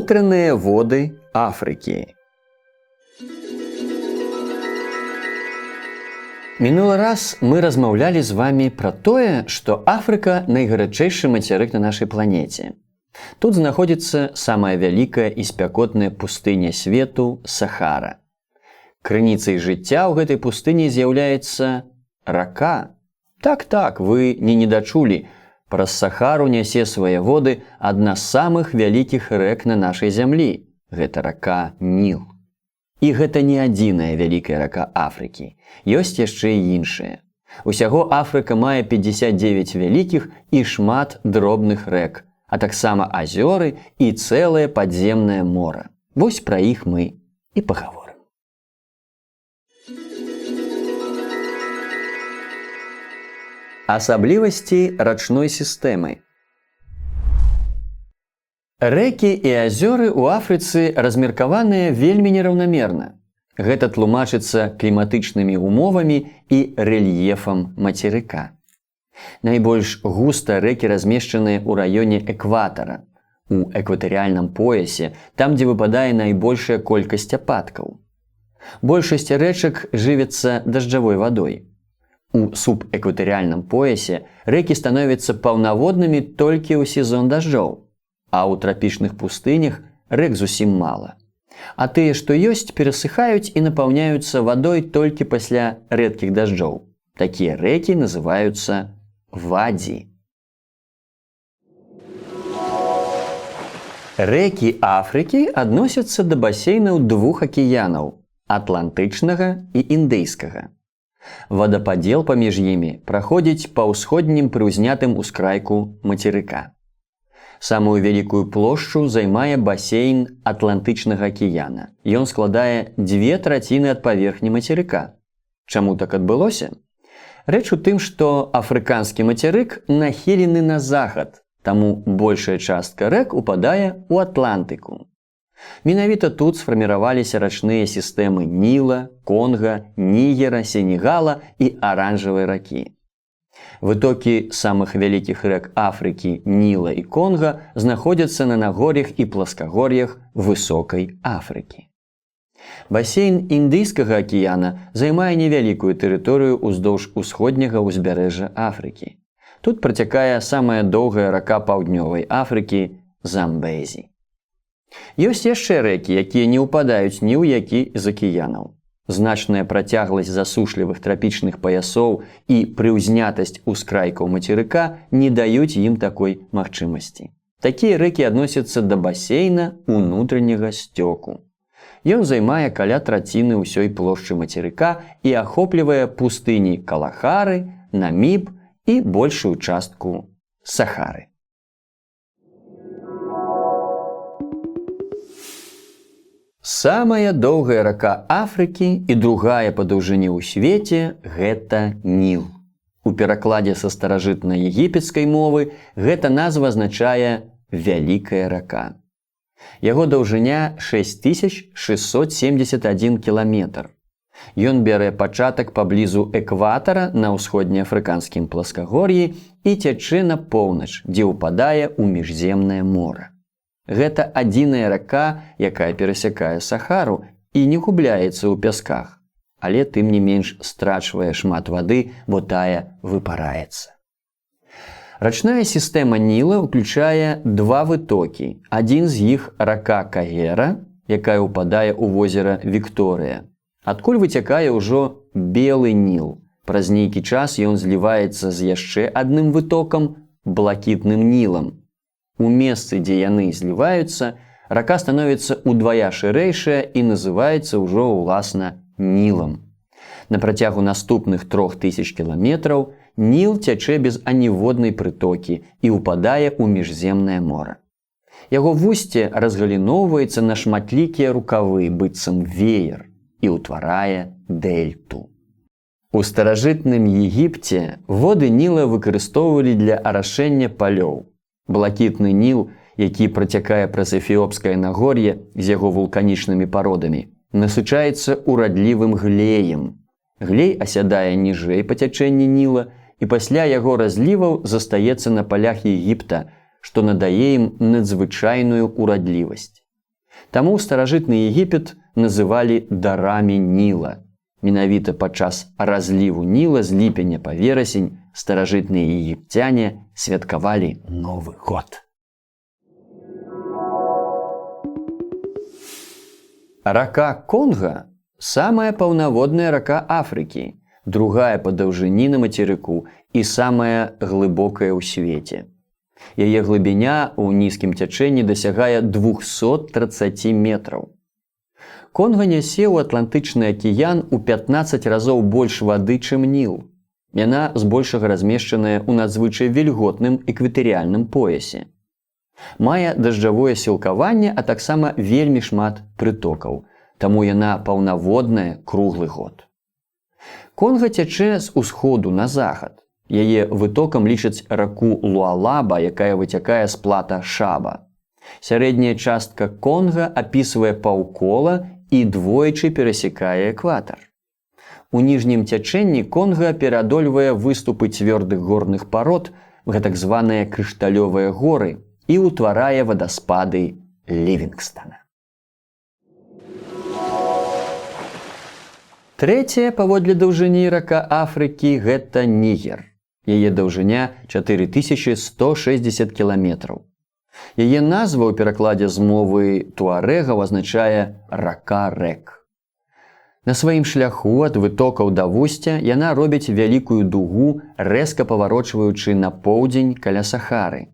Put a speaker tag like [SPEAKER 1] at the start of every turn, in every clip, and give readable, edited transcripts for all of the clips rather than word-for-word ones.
[SPEAKER 1] Унутраныя воды Афрыкі. Мінулы раз мы размаўлялі з вами пра тое, што Афрыка найгарачэйшы мацярык на нашай планеце. Тут знаходзіцца самая вялікая і спякотная пустыня свету Сахара. Крыніцай жыцця ў гэтай пустыні з'яўляецца рака. Так, вы не недачулі. Праз Сахару нясе свае воды адна з самых вялікіх рэк на нашай зямлі. Гэта рака Ніл. І гэта не адзіная вялікая рака Афрыкі. Ёсць яшчэ і іншыя. Усяго Афрыка мае 59 вялікіх і шмат дробных рэк, а таксама азёры і цэлае падземнае мора. Вось пра іх мы і пагаворым. Асаблівасці рачной сістэмы. Рэкі і азёры ў Афрыцы размеркаваныя вельмі нераўнамерна. Гэта тлумачыцца кліматычнымі умовамі і рэльефам мацерыка. Найбольш густа рэкі размешчаныя ў раёне экватара, у экватарыяльным поясе, там, дзе выпадае найбольшая колькасць ападкаў. Большасць рэчак жывяцца дажджавой вадой. У субэкватарыяльным поясе рэкі становяцца паўнаводнымі толькі ў сезон дажджоў, а ў трапічных пустынях рэк зусім мала. А тыя, што ёсць, перасыхаюць і напаўняюцца вадой толькі пасля рэдкіх дажджоў. Такія рэкі называюцца вадзі. Рэкі Афрыкі адносяцца да басейнаў двух акіянаў – атлантычнага і індыйскага. Вадападзел паміж імі праходзіць па ўсходнім прыўзнятым ускрайку мацерыка. Самую вялікую плошчу займае басейн Атлантычнага акіяна. Ён складае 2/3 ад паверхні мацерыка. Чаму так адбылося? Рэч у тым, што афрыканскі мацерык нахілены на захад, таму большая частка рэк упадае ў Атлантыку. Менавіта тут сфарміраваліся рачныя сістэмы Ніла, Конга, Нігера, Сенегала і Аранжавай ракі. Вытокі самых вялікіх рэк Афрыкі, Ніла і Конга знаходзяцца на нагор'ях і пласкагор'ях высокай Афрыкі. Басейн Індыйскага акіяна займае невялікую тэрыторыю ўздоўж усходняга ўзбярэжжа Афрыкі. Тут працякае самая доўгая рака паўднёвай Афрыкі – Замбезі. Ёсць яшчэ рэкі, якія не ўпадаюць ні ў які з акіянаў. Значная працягласць засушлівых трапічных паясоў і прыўзнятасць ускрайкаў мацерыка не даюць ім такой магчымасці. Такія рэкі адносяцца да басейна унутраняга сцёку. Ён займае каля траціны ўсёй плошчы мацерыка і ахоплівае пустыні Калахары, Наміб і большую частку Сахары. Самая доўгая рака Афрыкі і другая па даўжыні ў свеце – гэта Ніл. У перакладзе са старажытнай егіпецкай мовы гэта назва азначае «вялікая рака». Яго даўжыня 6671 кіламетр. Ён бярэ пачатак паблізу экватара на ўсходнеафрыканскім пласкагор'і і цячэ на поўнач, дзе ўпадае ў міжземнае мора. Гэта адзіная рака, якая перасякае Сахару і не губляецца ў пясках, але тым не менш страчвае шмат вады, бо тая выпараецца. Рачная сістэма Ніла ўключае два вытокі. Адзін з іх рака Кагера, якая ўпадае ў возера Вікторыя. Адкуль выцякае ўжо Белы Ніл. Праз нейкі час ён зліваецца з яшчэ адным вытокам – Блакітным Нілам. У месцы, дзе яны зліваюцца, рака становіцца ўдвая шырэйшая і называецца ўжо ўласна Нілам. На працягу наступных 3000 кіламетраў Ніл цячэ без аніводнай прытокі і ўпадае ў міжземнае мора. Яго вусце разгаліноўваецца на шматлікія рукавы, быццам веер, і ўтварае дэльту. У старажытным Егіпце воды Ніла выкарыстоўвалі для арашэння палёў. Блакітны Ніл, які працякае праз эфіопскае нагор'е з яго вулканічнымі пародамі, насычаецца урадлівым глеем. Глей асядае ніжэй па цячэнні Ніла і пасля яго разліваў застаецца на палях Егіпта, што надае ім надзвычайную урадлівасць. Таму старажытны Егіпет называлі дарамі Ніла. Менавіта падчас разліву Ніла з ліпеня па верасень старажытныя егіпцяне святкавалі Новы год. Рака Конга – самая паўнаводная рака Афрыкі, другая па даўжыні на мацерыку і самая глыбокая ў свеце. Яе глыбіня ў нізкім цячэнні дасягае 230 метраў. Конга нясе ў Атлантычны акіян у 15 разоў больш вады, чым Ніл. Яна збольшага размешчаная ў надзвычай вільготным экватарыяльным поясе. Мае дажджавое сілкаванне, а таксама вельмі шмат прытокаў, таму яна паўнаводная круглы год. Конга цячэ з усходу на захад. Яе вытокам лічаць раку Луалаба, якая выцякае з плата Шаба. Сярэдняя частка Конга апісвае паўкола і двойчы перасякае экватар. У ніжнім цячэнні Конга пераадольвае выступы цвёрдых горных парод, гэтак званыя крышталёвыя горы, і ўтварае вадаспады Лівінгстана. Трэцяя паводле даўжыні рака Афрыкі – гэта Нігер. Яе даўжыня 4160 кіламетраў. Яе назва ў перакладзе з мовы туарэгаў азначае «рака рэк». На сваім шляху ад вытокаў да вусця яна робіць вялікую дугу, рэзка паварочваючы на поўдзень каля Сахары.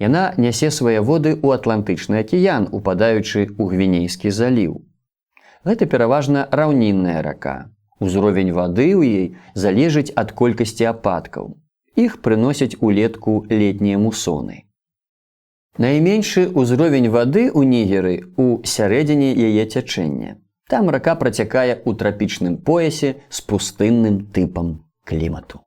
[SPEAKER 1] Яна нясе свае воды ў Атлантычны акіян, упадаючы ў Гвінейскі заліў. Гэта пераважна раўнінная рака. Узровень вады ў ёй залежыць ад колькасці ападкаў. Іх прыносяць улетку летнія мусоны. Найменшы ўзровень вады ў Нігеры ў сярэдзіне яе цячэння. Там рака працякае ў трапічным поясе з пустынным тыпам клімату.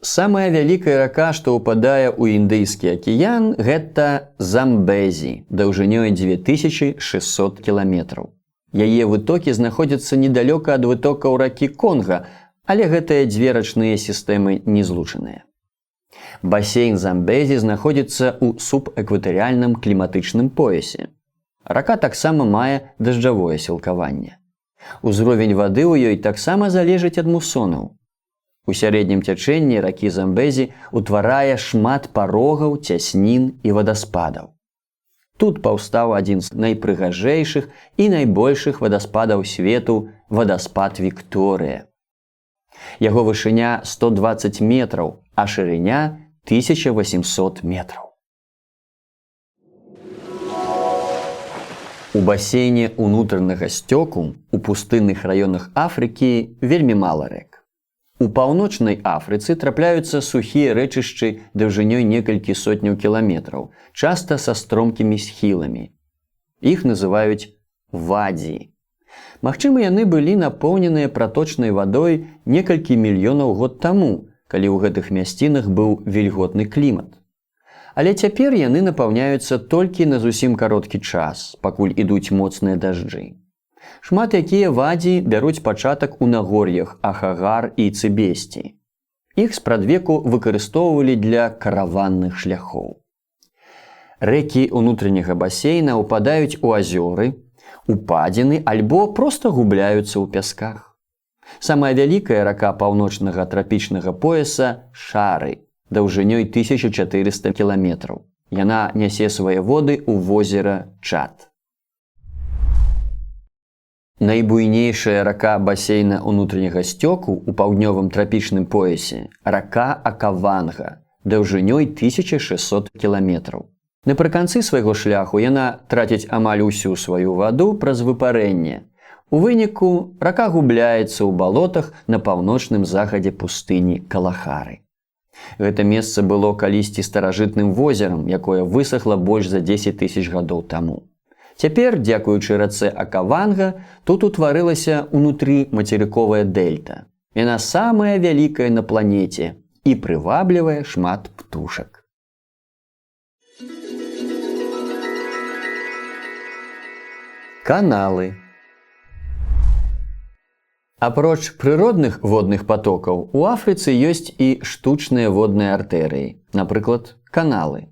[SPEAKER 1] Самая вялікая рака, што ўпадае ў Індыйскі акіян, гэта Замбезі, даўжынёй 2600 кіламетраў. Яе вытокі знаходзяцца недалёка ад вытокаў ракі Конга, але гэтыя дзве рачныя сістэмы не злучаныя. Басейн Замбезі знаходзіцца ў субэкватарыяльным кліматычным поясе. Рака таксама мае дажджавое сілкаванне. Узровень вады ў ёй таксама залежыць ад мусонаў. У сярэднім цячэнні ракі Замбезі ўтварае шмат парогаў, цяснін і вадаспадаў. Тут паўстаў адзін з найпрыгажэйшых і найбольшых вадаспадаў свету – вадаспад Вікторыя. Яго вышыня 120 метраў, а шырыня 1800 метраў. У басейне ўнутранага сцёку у пустынных раёнах Афрыкі вельмі мала рэк. У паўночнай Афрыцы трапляюцца сухія рэчышчы даўжынёй некалькі сотняў кіламетраў, часта са стромкімі схіламі. Іх называюць вадзі. Магчыма, яны былі напоўненыя праточнай вадой некалькі мільёнаў год таму, калі ў гэтых мясцінах быў вільготны клімат. Але цяпер яны напаўняюцца толькі на зусім кароткі час, пакуль ідуць моцныя дажджы. Шмат якія вадзі бяруць пачатак у нагор'ях Ахагар і Цыбесці. Іх спрадвеку выкарыстоўвалі для караванных шляхоў. Рэкі ўнутраняга басейна ўпадаюць у азёры, упадзіны альбо проста губляюцца ў пясках. Самая вялікая рака паўночнага трапічнага пояса – Шары, даўжынёй 1400 кіламетраў. Яна нясе свае воды ў возера Чад. Найбуйнейшая рака басейна ўнутраняга сцёку ў паўднёвым трапічным поясе – рака Акаванга, даўжынёй 1600 кіламетраў. Напрыканцы свайго шляху яна траціць амаль усю сваю ваду праз выпарэнне. У выніку рака губляецца ў балотах на паўночным захадзе пустыні Калахары. Гэта месца было калісьці старажытным возерам, якое высахла больш за 10 000 гадоў таму. Цяпер, дзякуючы рацэ Акаванга, тут утварылася ўнутры мацерыковая дэльта. Яна самая вялікая на планеце і прываблівае шмат птушак. Каналы. Апроч прыродных водных патокаў, у Афрыцы ёсць і штучныя водныя артэрыі, напрыклад, каналы.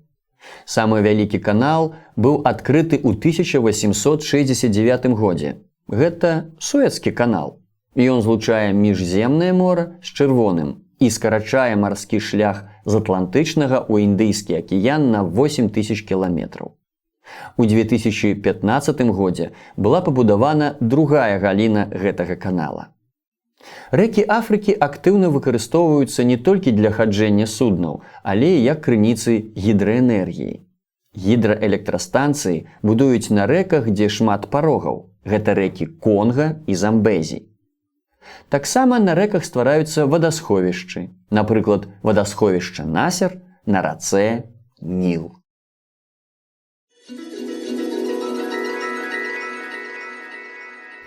[SPEAKER 1] Самы вялікі канал быў адкрыты ў 1869 годзе. Гэта Суэцкі канал. Ён злучае міжземнае мора з Чырвоным і скарачае марскі шлях з Атлантычнага ў Індыйскі акіян на 8000 кіламетраў. У 2015 годзе была пабудавана другая галіна гэтага канала. Рэкі Афрыкі актыўна выкарыстоўваюцца не толькі для хаджэння суднаў, але і як крыніцы гідраэнергіі. Гідраэлектрастанцыі будуюць на рэках, дзе шмат парогаў. Гэта рэкі Конга і Замбезі. Таксама на рэках ствараюцца вадасховішчы, напрыклад, вадасховішча Насер на рацэ Ніл.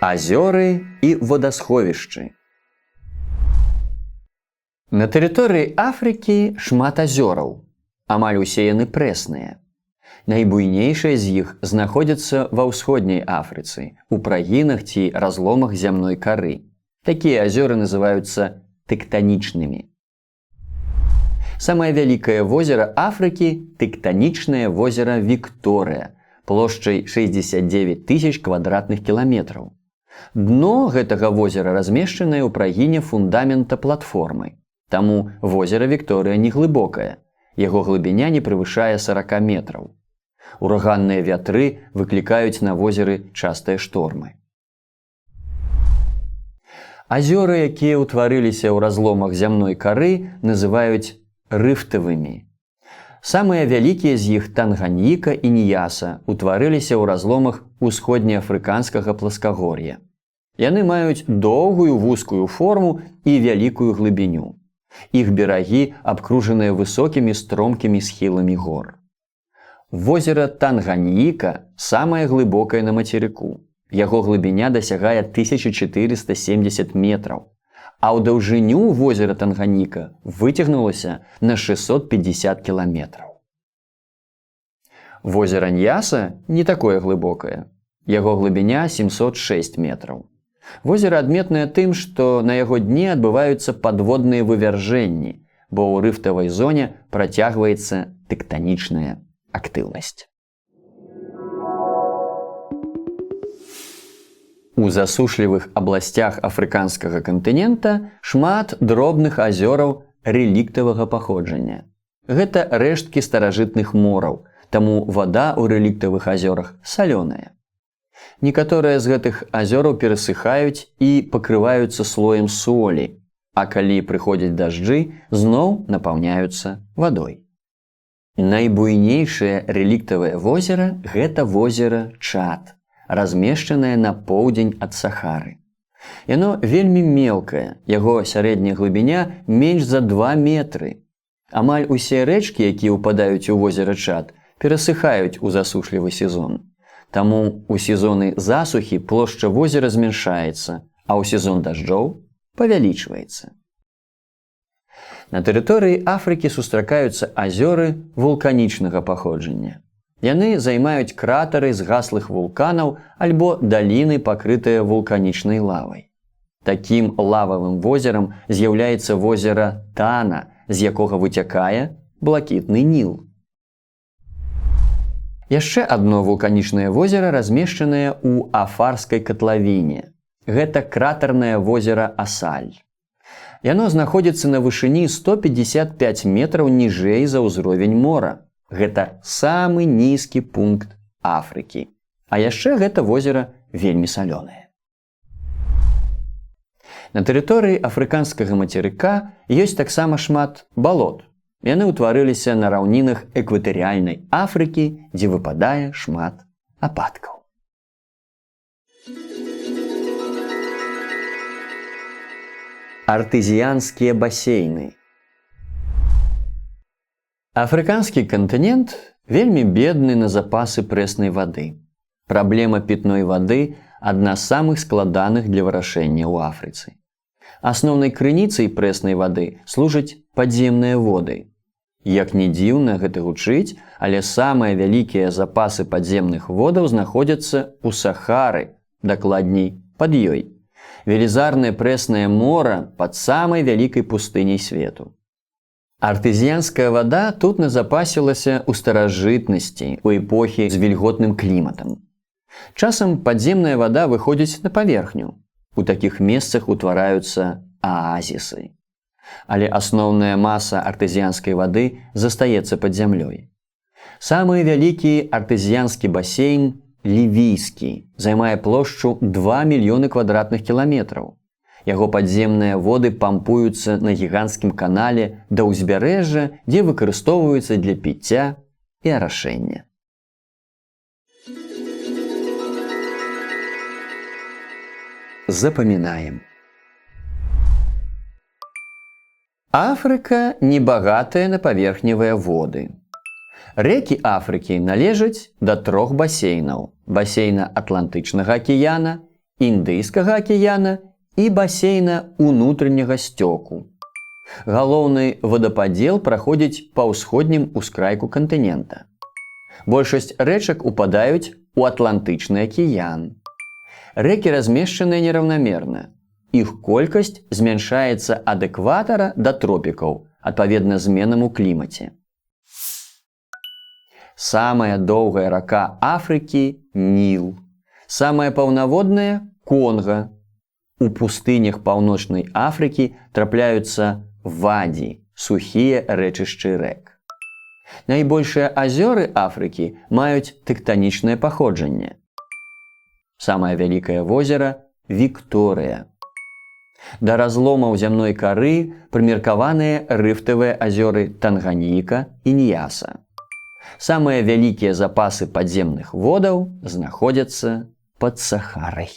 [SPEAKER 1] Азёры і вадасховішчы. На тэрыторыі Афрыкі шмат азёраў, амаль усе яны прэсныя. Найбуйнейшыя з іх знаходзяцца ва ўсходняй Афрыцы, у прагінах ці разломах зямной кары. Такія азёры называюцца тэктанічнымі. Самае вялікае возера Афрыкі – тэктанічнае возера Вікторыя, плошчай 69 000 квадратных кіламетраў. Дно гэтага возера размешчанае ў прагіне фундамента платформы. Таму возера Вікторыя неглыбокае. Яго глыбіня не превышае 40 метраў. Ураганныя вятры выклікаюць на возеры частыя штормы. Азёры, якія ўтварыліся ў разломах зямной кары, называюць рыфтавымі. Самыя вялікія з іх Танганьіка і Ніяса ўтварыліся ў разломах усходнеафрыканскага пласкагор'я. Яны маюць доўгую вузкую форму і вялікую глыбіню. Іх берагі абкружаныя высокімі стромкімі схіламі гор. Возера Танганьіка самае глыбокае на мацерыку. Яго глыбіня дасягае 1470 метраў, а ў даўжыню возера Танганьіка выцягнулася на 650 кіламетраў. Возера Ньяса не такое глыбокае. Яго глыбіня 706 метраў. Возера адметнае тым, што на яго дне адбываюцца падводныя вывяржэнні, бо ў рыфтавай зоне працягваецца тэктанічная актыўнасць. У засушлівых абласцях афрыканскага кантынента шмат дробных азёраў рэліктавага паходжання. Гэта рэшткі старажытных мораў, таму вада ў рэліктавых азёрах салёная. Некаторыя з гэтых азёраў перасыхаюць і пакрываюцца слоем солі, а калі прыходзяць дажджы, зноў напаўняюцца вадой. Найбуйнейшае рэліктавае возера – гэта возера Чад, размешчанае на поўдзень ад Сахары. Яно вельмі мелкае, яго сярэдняя глыбіня менш за 2 метры. Амаль усе рэчкі, якія ўпадаюць у возера Чад, перасыхаюць у засушлівы сезон. Таму у сезоны засухі плошча возера змяншаецца, а ў сезон дажджоў павялічваецца. На тэрыторыі Афрыкі сустракаюцца азёры вулканічнага паходжання. Яны займаюць кратары згаслых вулканаў альбо даліны, пакрытыя вулканічнай лавай. Такім лававым возерам з'яўляецца возера Тана, з якога выцякае блакітны Ніл. Яшчэ адно вулканічнае возера размешчанае ў Афарскай катлавіне. Гэта кратарнае возера Асаль. Яно знаходзіцца на вышыні 155 метраў ніжэй за ўзровень мора. Гэта самы нізкі пункт Афрыкі. А яшчэ гэта возера вельмі салёнае. На тэрыторыі афрыканскага мацерыка ёсць таксама шмат балот. Яны ўтварыліся на раўнінах экватарыяльнай Афрыкі, дзе выпадае шмат ападкаў. Артэзіянскія басейны. Афрыканскі кантынент вельмі бедны на запасы прэснай вады. Праблема пітной вады – адна з самых складаных для вырашэння ў Афрыцы. Асноўнай крыніцай прэснай вады служаць падземныя воды. Як не дзіўна гэта гучыць, але самыя вялікія запасы падземных водаў знаходзяцца ў Сахары, дакладней, пад ёй. Велізарнае прэснае мора пад самай вялікай пустыняй свету. Артэзіянская вада тут назапасілася ў старажытнасці, у эпохі з вільготным кліматам. Часам падземная вада выходзіць на паверхню. У такіх месцах утвараюцца аазісы. Але асноўная маса артэзіянскай вады застаецца пад зямлёй. Самы вялікі артэзіянскі басейн Лівійскі займае плошчу 2 мільёны квадратных кіламетраў. Яго падземныя воды пампуюцца на гіганцкім канале да ўзбярэжжа, дзе выкарыстоўваюцца для піцця і арашэння. Запамінаем. Афрыка небагатая на паверхневыя воды. Рэкі Афрыкі належаць да 3 басейнаў: басейна Атлантычнага акіяна, Індыйскага акіяна і басейна ўнутраняга сцёку. Галоўны вадападзел праходзіць па ўсходнім ускрайку кантынента. Большасць рэчак упадаюць у Атлантычны акіян. Рэкі размешчаныя нераўнамерна. Іх колькасць змяншаецца ад экватара да тропікаў, адпаведна зменам у клімаце. Самая доўгая рака Афрыкі – Ніл. Самая паўнаводная – Конга. У пустынях паўночнай Афрыкі трапляюцца вадзі, сухія рэчышчы рэк. Найбольшыя азёры Афрыкі маюць тэктанічнае паходжанне. Самае вялікае возера – Вікторыя. Да разломаў зямной кары прымеркаваныя рыфтавыя азёры Танганьіка і Ньяса. Самыя вялікія запасы падземных водаў знаходзяцца пад Сахарай.